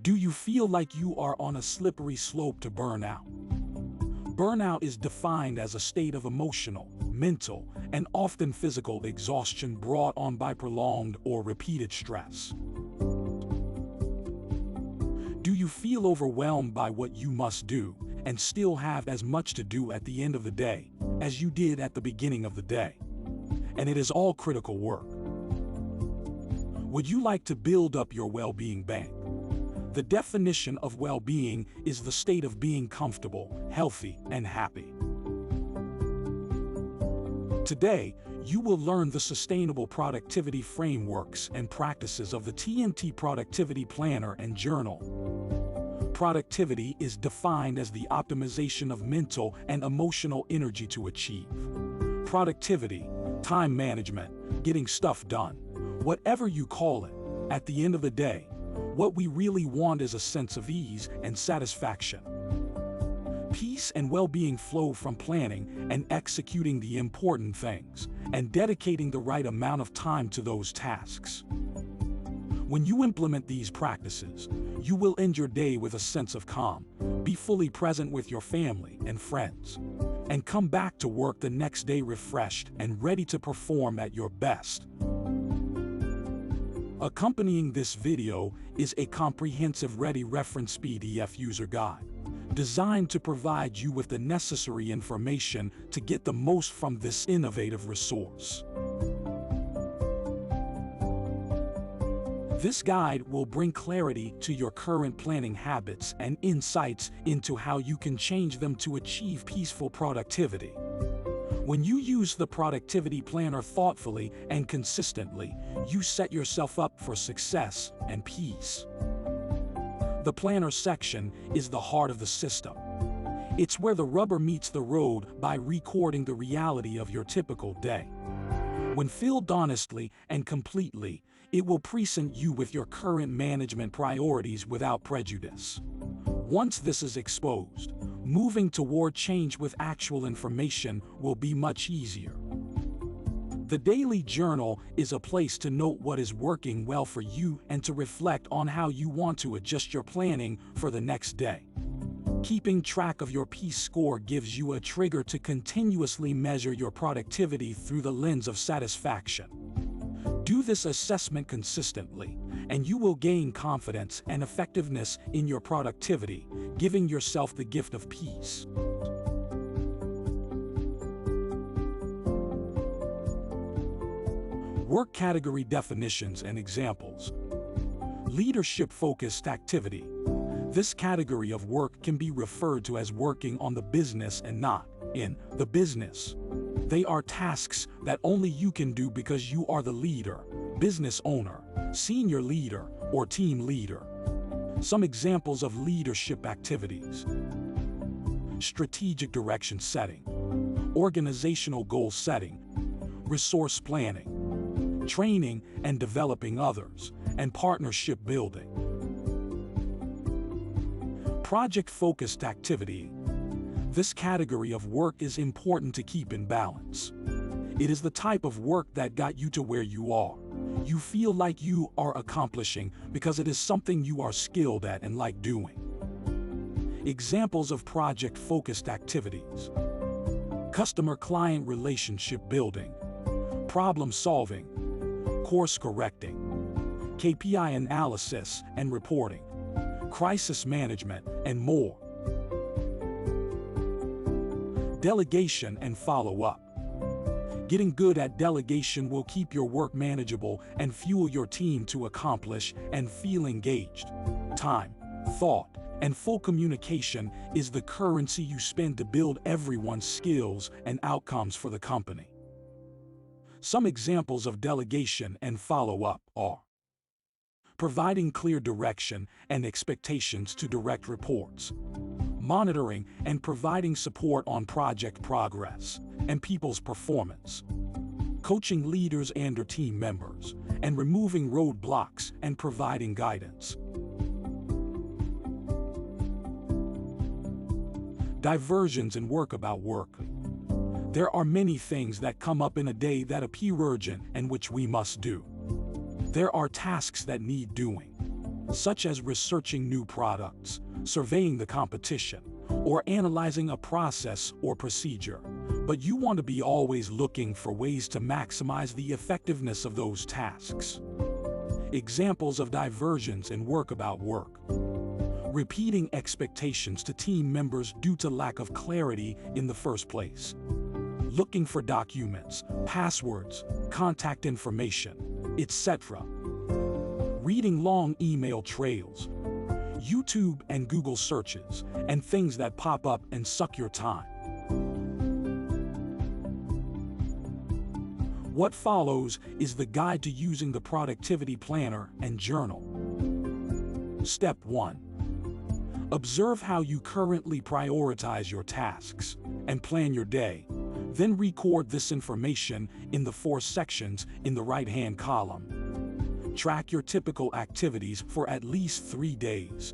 Do you feel like you are on a slippery slope to burnout? Burnout is defined as a state of emotional, mental, and often physical exhaustion brought on by prolonged or repeated stress. Do you feel overwhelmed by what you must do and still have as much to do at the end of the day as you did at the beginning of the day? And it is all critical work. Would you like to build up your well-being bank? The definition of well-being is the state of being comfortable, healthy, and happy. Today, you will learn the sustainable productivity frameworks and practices of the TNT Productivity Planner and Journal. Productivity is defined as the optimization of mental and emotional energy to achieve. Productivity, time management, getting stuff done, whatever you call it, at the end of the day, what we really want is a sense of ease and satisfaction. Peace and well-being flow from planning and executing the important things, and dedicating the right amount of time to those tasks. When you implement these practices, you will end your day with a sense of calm, be fully present with your family and friends, and come back to work the next day refreshed and ready to perform at your best. Accompanying this video is a comprehensive Ready Reference PDF user guide, designed to provide you with the necessary information to get the most from this innovative resource. This guide will bring clarity to your current planning habits and insights into how you can change them to achieve peaceful productivity. When you use the productivity planner thoughtfully and consistently, you set yourself up for success and peace. The planner section is the heart of the system. It's where the rubber meets the road by recording the reality of your typical day. When filled honestly and completely, it will present you with your current management priorities without prejudice. Once this is exposed, moving toward change with actual information will be much easier. The daily journal is a place to note what is working well for you and to reflect on how you want to adjust your planning for the next day. Keeping track of your peace score gives you a trigger to continuously measure your productivity through the lens of satisfaction. Do this assessment consistently, and you will gain confidence and effectiveness in your productivity, giving yourself the gift of peace. Work category definitions and examples. Leadership-focused activity. This category of work can be referred to as working on the business and not in the business. They are tasks that only you can do because you are the leader, business owner, senior leader, or team leader. Some examples of leadership activities: strategic direction setting, organizational goal setting, resource planning, training and developing others, and partnership building. Project-focused activity. This category of work is important to keep in balance. It is the type of work that got you to where you are. You feel like you are accomplishing because it is something you are skilled at and like doing. Examples of project-focused activities: customer-client relationship building, problem solving, course correcting, KPI analysis and reporting, crisis management, and more. Delegation and follow-up. Getting good at delegation will keep your work manageable and fuel your team to accomplish and feel engaged. Time, thought, and full communication is the currency you spend to build everyone's skills and outcomes for the company. Some examples of delegation and follow-up are: providing clear direction and expectations to direct reports, monitoring and providing support on project progress and people's performance, coaching leaders and their team members, and removing roadblocks and providing guidance. Diversions and work about work. There are many things that come up in a day that appear urgent and which we must do. There are tasks that need doing. such as researching new products, surveying the competition, or analyzing a process or procedure. But you want to be always looking for ways to maximize the effectiveness of those tasks. Examples of diversions in work about work. Repeating expectations to team members due to lack of clarity in the first place. Looking for documents, passwords, contact information, etc. Reading long email trails, YouTube and Google searches, and things that pop up and suck your time. What follows is the guide to using the productivity planner and journal. Step 1. Observe how you currently prioritize your tasks and plan your day. Then record this information in the 4 sections in the right-hand column. Track your typical activities for at least 3 days.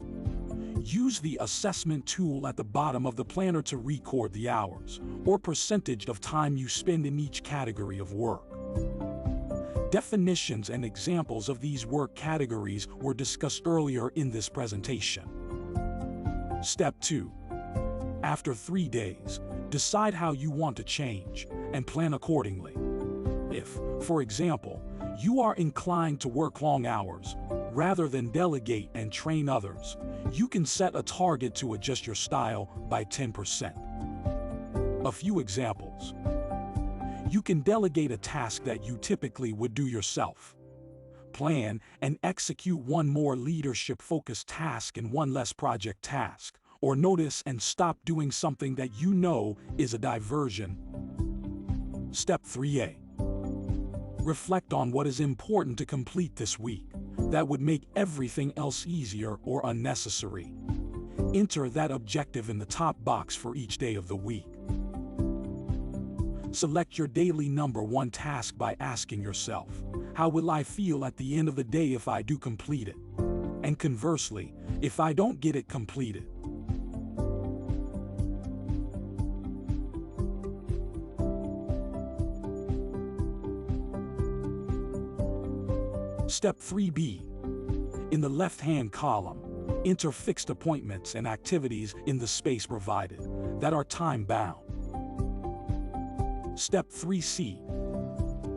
Use the assessment tool at the bottom of the planner to record the hours or percentage of time you spend in each category of work. Definitions and examples of these work categories were discussed earlier in this presentation. Step 2. After 3 days, decide how you want to change and plan accordingly. If, for example, you are inclined to work long hours rather than delegate and train others, you can set a target to adjust your style by 10%. A few examples. You can delegate a task that you typically would do yourself. Plan and execute one more leadership-focused task and one less project task, or notice and stop doing something that you know is a diversion. Step 3A. Reflect on what is important to complete this week that would make everything else easier or unnecessary. Enter that objective in the top box for each day of the week. Select your daily number 1 task by asking yourself, how will I feel at the end of the day if I do complete it? And conversely, if I don't get it completed? Step 3B. In the left-hand column, enter fixed appointments and activities in the space provided that are time-bound. Step 3C.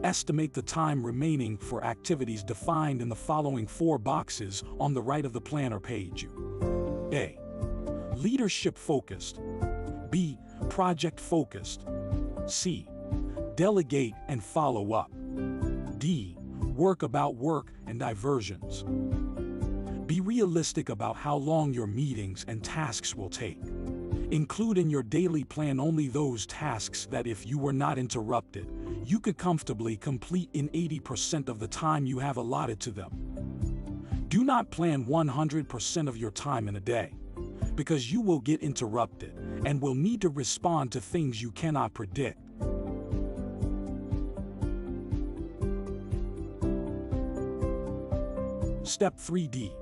Estimate the time remaining for activities defined in the following 4 boxes on the right of the planner page. A. Leadership-focused. B. Project-focused. C. Delegate and follow up. D. Work about work and diversions. Be realistic about how long your meetings and tasks will take. Include in your daily plan only those tasks that, if you were not interrupted, you could comfortably complete in 80% of the time you have allotted to them. Do not plan 100% of your time in a day, because you will get interrupted and will need to respond to things you cannot predict. Step 3D.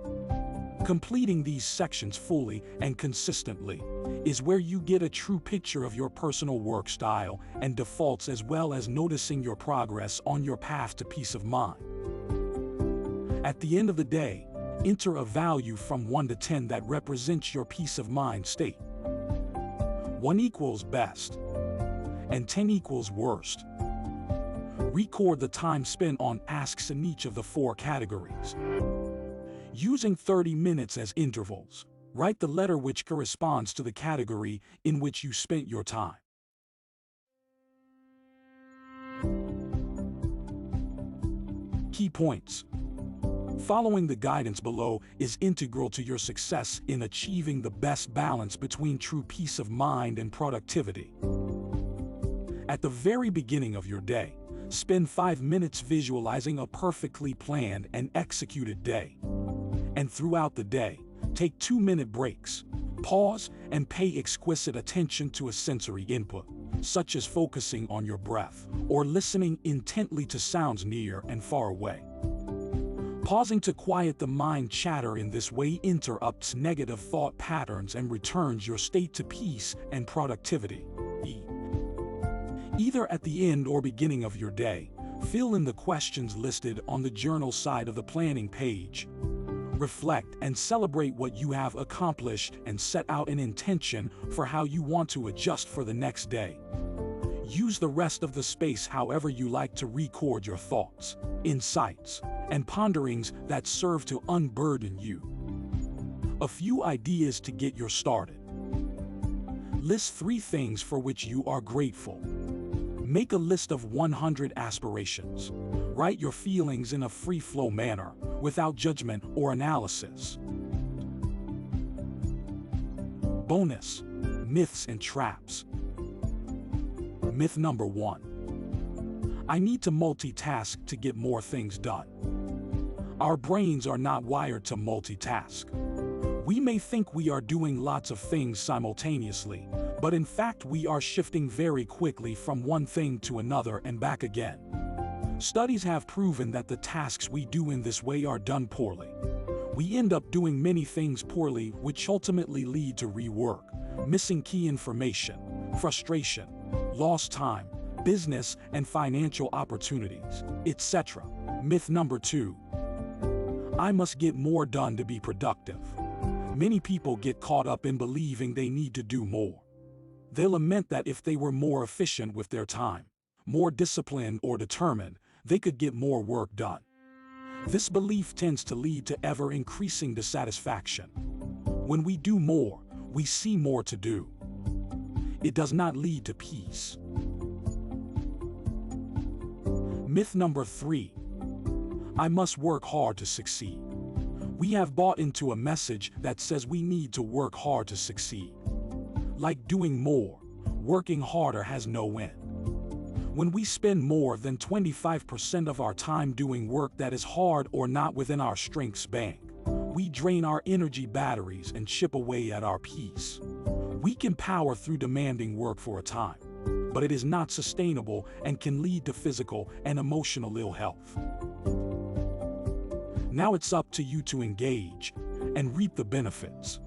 Completing these sections fully and consistently is where you get a true picture of your personal work style and defaults, as well as noticing your progress on your path to peace of mind. At the end of the day, enter a value from 1 to 10 that represents your peace of mind state. 1 equals best, and 10 equals worst. Record the time spent on tasks in each of the 4 categories. Using 30 minutes as intervals, write the letter which corresponds to the category in which you spent your time. Key points. Following the guidance below is integral to your success in achieving the best balance between true peace of mind and productivity. At the very beginning of your day, spend 5 minutes visualizing a perfectly planned and executed day. And throughout the day, take 2-minute breaks. Pause and pay exquisite attention to a sensory input, such as focusing on your breath or listening intently to sounds near and far away. Pausing to quiet the mind chatter in this way interrupts negative thought patterns and returns your state to peace and productivity. Either at the end or beginning of your day, fill in the questions listed on the journal side of the planning page. reflect and celebrate what you have accomplished and set out an intention for how you want to adjust for the next day. Use the rest of the space however you like to record your thoughts, insights, and ponderings that serve to unburden you. A few ideas to get you started. List 3 things for which you are grateful. Make a list of 100 aspirations. Write your feelings in a free-flow manner, without judgment or analysis. Bonus: myths and traps. Myth number 1. I need to multitask to get more things done. Our brains are not wired to multitask. We may think we are doing lots of things simultaneously, but in fact we are shifting very quickly from one thing to another and back again. Studies have proven that the tasks we do in this way are done poorly. We end up doing many things poorly, which ultimately lead to rework, missing key information, frustration, lost time, business and financial opportunities, etc. Myth number 2. I must get more done to be productive. Many people get caught up in believing they need to do more. They lament that if they were more efficient with their time, more disciplined or determined, they could get more work done. This belief tends to lead to ever-increasing dissatisfaction. When we do more, we see more to do. It does not lead to peace. Myth number 3. I must work hard to succeed. We have bought into a message that says we need to work hard to succeed. Like doing more, working harder has no end. When we spend more than 25% of our time doing work that is hard or not within our strengths bank, we drain our energy batteries and chip away at our peace. We can power through demanding work for a time, but it is not sustainable and can lead to physical and emotional ill health. Now it's up to you to engage and reap the benefits.